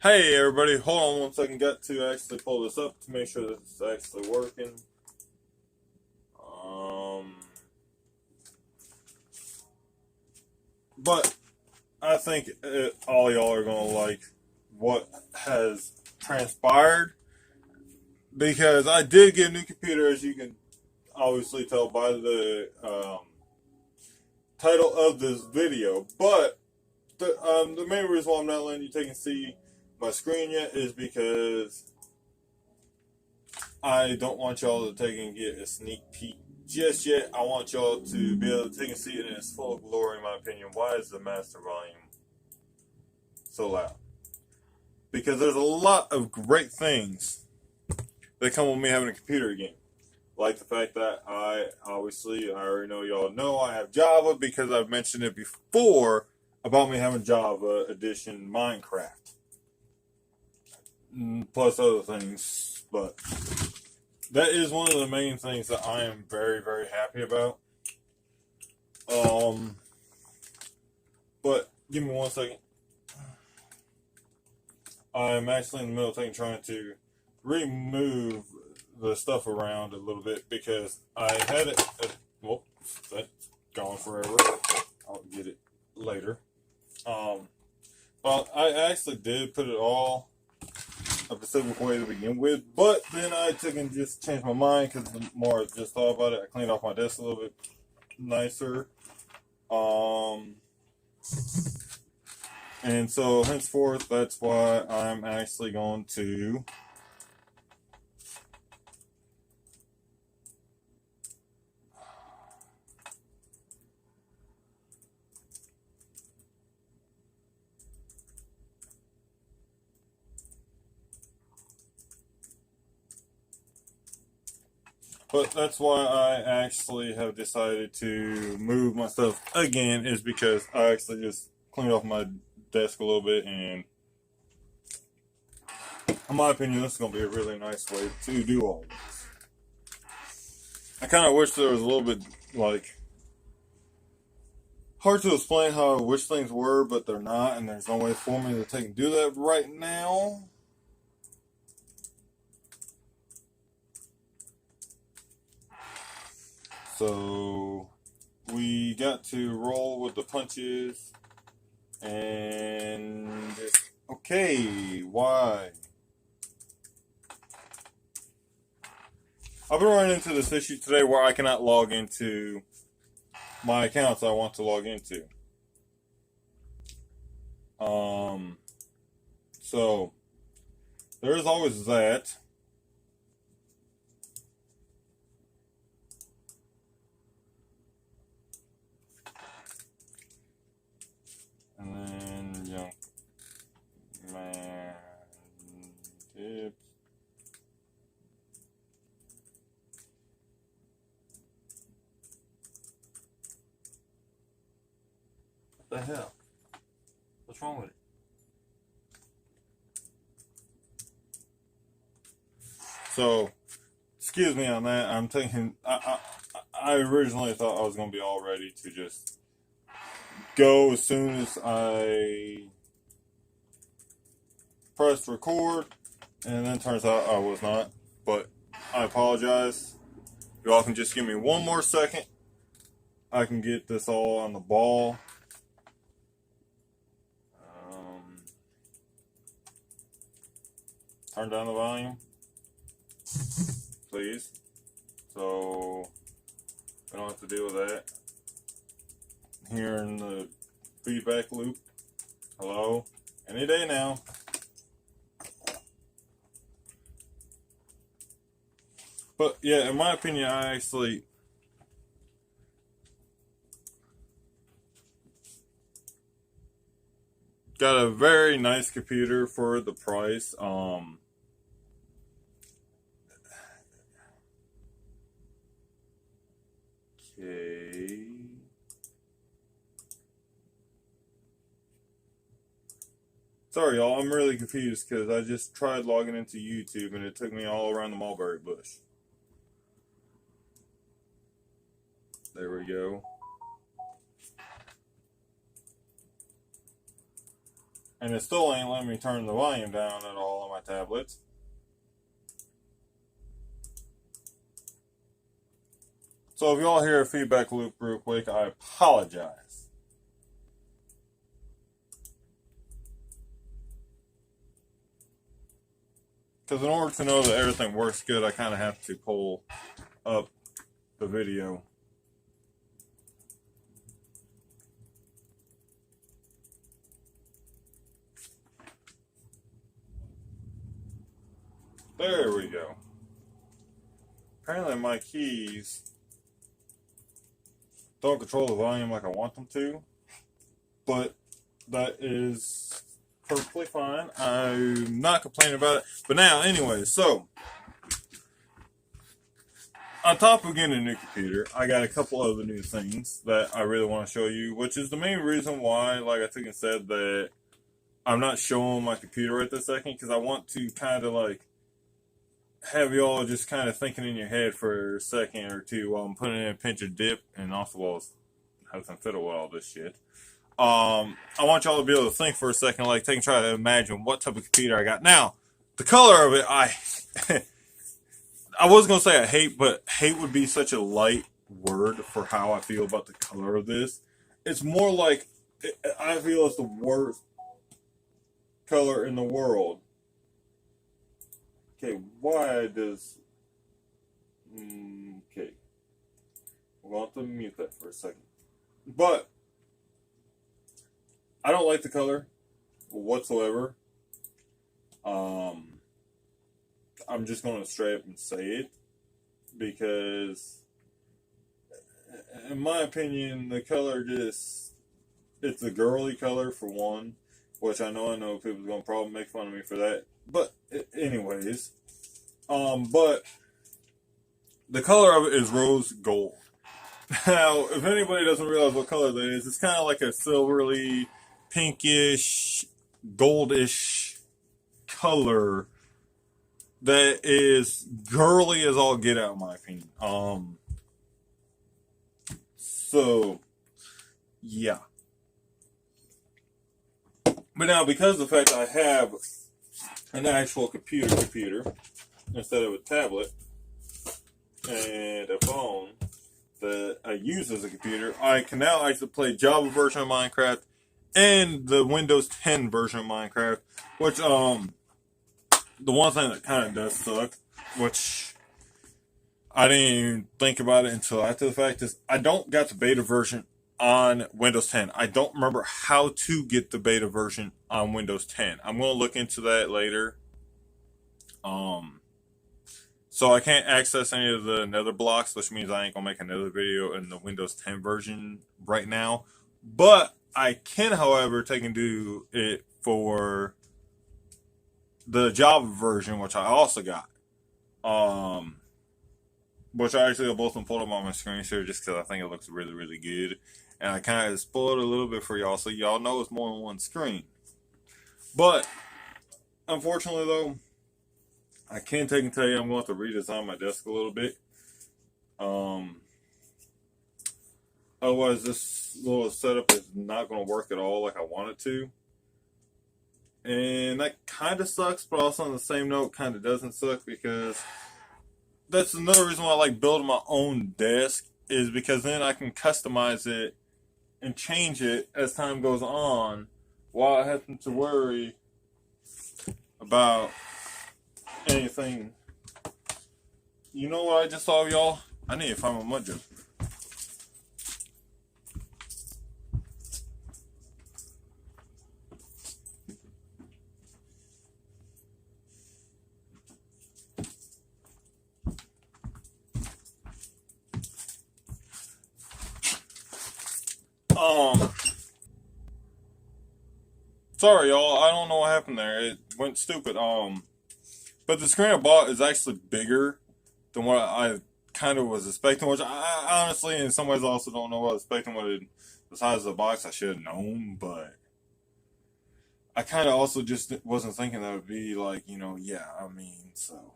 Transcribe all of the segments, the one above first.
Hey everybody, hold on one second. Got to actually pull this up to make sure that it's actually working. Um, but I think all y'all are gonna like what has transpired because I did get a new computer, as you can obviously tell by the title of this video. But the main reason why I'm not letting you take and see my screen yet is because I don't want y'all to take and get a sneak peek just yet. I want y'all to be able to take and see it in its full glory, in my opinion. Why is the master volume so loud? Because there's a lot of great things that come with me having a computer again. Like the fact that I already know y'all know I have Java because I've mentioned it before about me having Java edition Minecraft. Plus other things, but that is one of the main things that I am very, very happy about. But give me one second. I'm actually in the middle of trying to remove the stuff around a little bit because I had it. Well, that's gone forever. I'll get it later. Well, I actually did put it all a specific way to begin with, but then I took and just changed my mind because the more I just thought about it, I cleaned off my desk a little bit nicer. And so henceforth, that's why I'm actually going to But that's why I actually have decided to move my stuff again, is because I actually just cleaned off my desk a little bit, and in my opinion, this is going to be a really nice way to do all this. I kind of wish there was a little bit, like, hard to explain how I wish things were, but they're not, and there's no way for me to take and do that right now. So we got to roll with the punches and just, okay, why? I've been running into this issue today where I cannot log into my accounts I want to log into. So there is always that. And then young man tips. What the hell? What's wrong with it? So, excuse me on that. I'm thinking. I originally thought I was going to be all ready to just go as soon as I pressed record, and then turns out I was not. But I apologize. You all can just give me one more second. I can get this all on the ball. Turn down the volume, please. So we don't have to deal with that. Here in the feedback loop. Hello? Any day now. But yeah, in my opinion, I actually got a very nice computer for the price. Okay. Sorry, y'all. I'm really confused because I just tried logging into YouTube and it took me all around the mulberry bush. There we go. And it still ain't letting me turn the volume down at all on my tablets. So if y'all hear a feedback loop real quick, I apologize. Because in order to know that everything works good, I kind of have to pull up the video. There we go. Apparently my keys don't control the volume like I want them to, but that is perfectly fine. I'm not complaining about it. But now, anyway, so on top of getting a new computer, I got a couple other new things that I really want to show you, which is the main reason why, like I think I said, that I'm not showing my computer at this second, because I want to kind of like have y'all just kind of thinking in your head for a second or two while I'm putting in a pinch of dip and also while having fiddle with all this shit. I want y'all to be able to think for a second, like try to imagine what type of computer I got. Now, the color of it, I was gonna say I hate, but hate would be such a light word for how I feel about the color of this. It's more like I feel it's the worst color in the world. Okay, why does... Okay. We'll have to mute that for a second. But I don't like the color whatsoever. I'm just going to straight up and say it. Because, in my opinion, the color just... It's a girly color, for one. Which I know people are going to probably make fun of me for that. But, anyways, but the color of it is rose gold. Now, if anybody doesn't realize what color that is, it's kind of like a silvery, pinkish, goldish color that is girly as all get out, in my opinion. So, yeah. But now, because of the fact I have an actual computer instead of a tablet and a phone that I use as a computer, I can now actually play Java version of Minecraft and the Windows 10 version of Minecraft, which the one thing that kind of does suck, which I didn't even think about it until after the fact, is I don't got the beta version on Windows 10. I don't remember how to get the beta version on Windows 10. I'm going to look into that later. So I can't access any of the nether blocks, which means I ain't going to make another video in the Windows 10 version right now. But I can, however, take and do it for the Java version, which I also got. Which I actually both pulled up on my screen share just because I think it looks really, really good. And I kind of spoiled it a little bit for y'all, so y'all know it's more than one screen. But, unfortunately though, I can take and tell you I'm going to have to redesign my desk a little bit. Otherwise, this little setup is not going to work at all like I want it to. And that kind of sucks, but also on the same note, kind of doesn't suck, because that's another reason why I like building my own desk, is because then I can customize it and change it as time goes on, while I have to worry about anything. You know what I just saw, y'all? I need to find my mud jug. Sorry, y'all. I don't know what happened there. It went stupid. But the screen I bought is actually bigger than what I kind of was expecting, which I honestly, in some ways, also don't know what I was expecting. The size of the box, I should have known, but I kind of also just wasn't thinking that it would be like, yeah, I mean, so.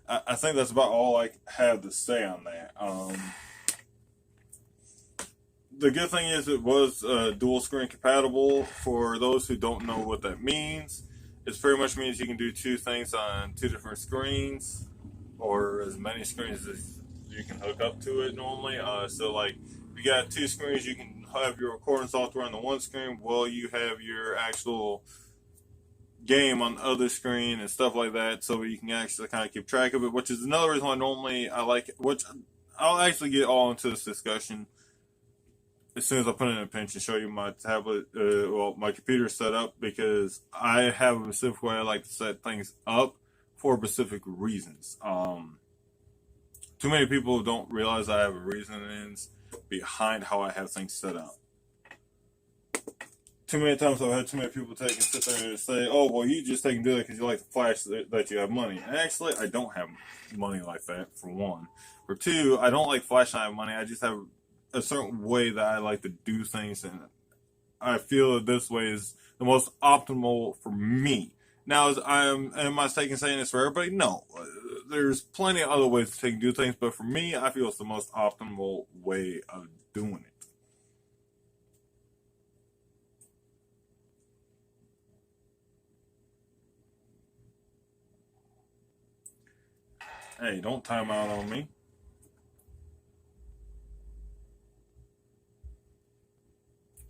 I think that's about all I have to say on that. the good thing is it was dual screen compatible. For those who don't know what that means, it pretty much means you can do two things on two different screens, or as many screens as you can hook up to it normally. So like, if you got two screens, you can have your recording software on the one screen while you have your actual game on the other screen and stuff like that, so you can actually kind of keep track of it, which is another reason why normally I like it, which I'll actually get all into this discussion as soon as I put in a pinch and show you my tablet, my computer set up, because I have a specific way I like to set things up for specific reasons. Too many people don't realize I have reasons behind how I have things set up. Too many times I've had too many people take and sit there and say, "Oh, well, you just take and do it because you like to flash that you have money." And actually, I don't have money like that, for one. For two, I don't like flashing I have money. I just have a certain way that I like to do things, and I feel that this way is the most optimal for me. Now, am I mistaken saying this for everybody? No. There's plenty of other ways to take and do things, but for me, I feel it's the most optimal way of doing it. Hey, don't time out on me.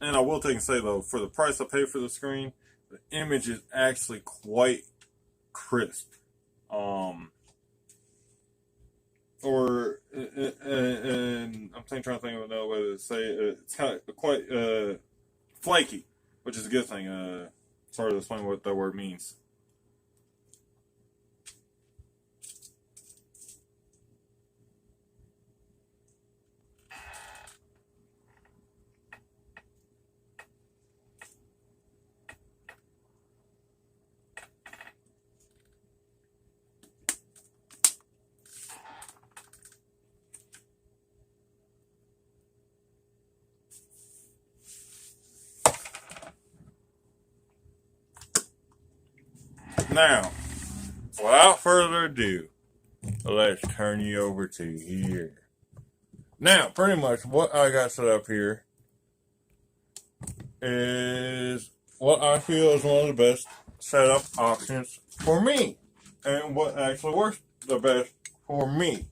And I will take and say, though, for the price I pay for the screen, the image is actually quite crisp. And I'm trying to think of another way to say it. It's kind of quite flaky, which is a good thing. It's hard to explain what that word means. Now, without further ado, let's turn you over to here. Now, pretty much what I got set up here is what I feel is one of the best setup options for me, and what actually works the best for me.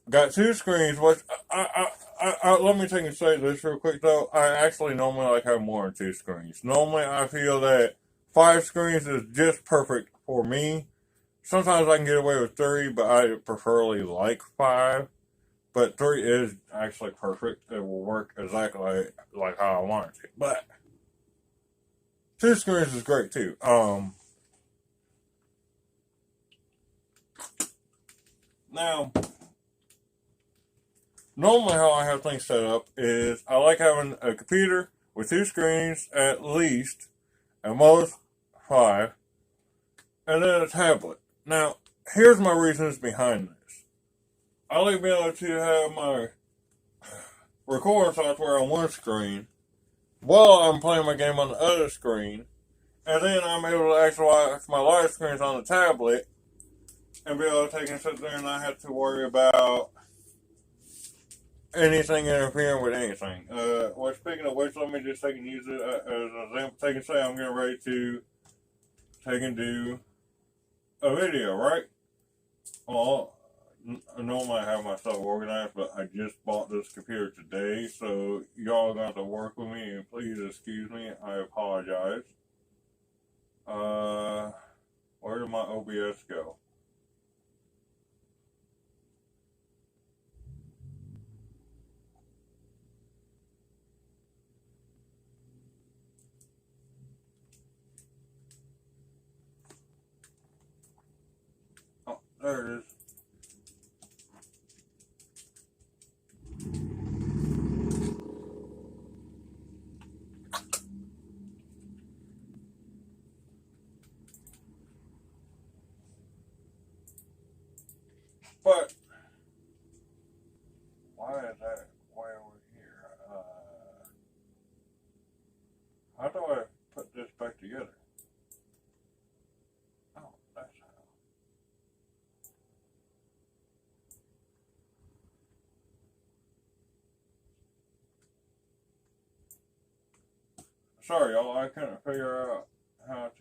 Got two screens, which let me take and say this real quick though. I actually normally like having more than two screens. Normally, I feel that 5 screens is just perfect for me. Sometimes I can get away with 3, but I preferably like 5. But 3 is actually perfect. It will work exactly like how I want it to. But 2 screens is great too. Now, normally how I have things set up is I like having a computer with 2 screens at least, at most 5, and then a tablet. Now, here's my reasons behind this. I like being able to have my recording software on one screen while I'm playing my game on the other screen, and then I'm able to actually watch my live screens on the tablet and be able to take and sit there and not have to worry about anything interfering with anything. Well, speaking of which, let me just take and use it as an example. Take and say I'm getting ready to take and do a video, right? Well, normally I have my stuff organized, but I just bought this computer today, so y'all got to work with me, and please excuse me. I apologize. Where did my OBS go? Oh, there it is. But why is that way over here? How do I put this back together? Oh, that's how. Sorry, y'all. I couldn't figure out how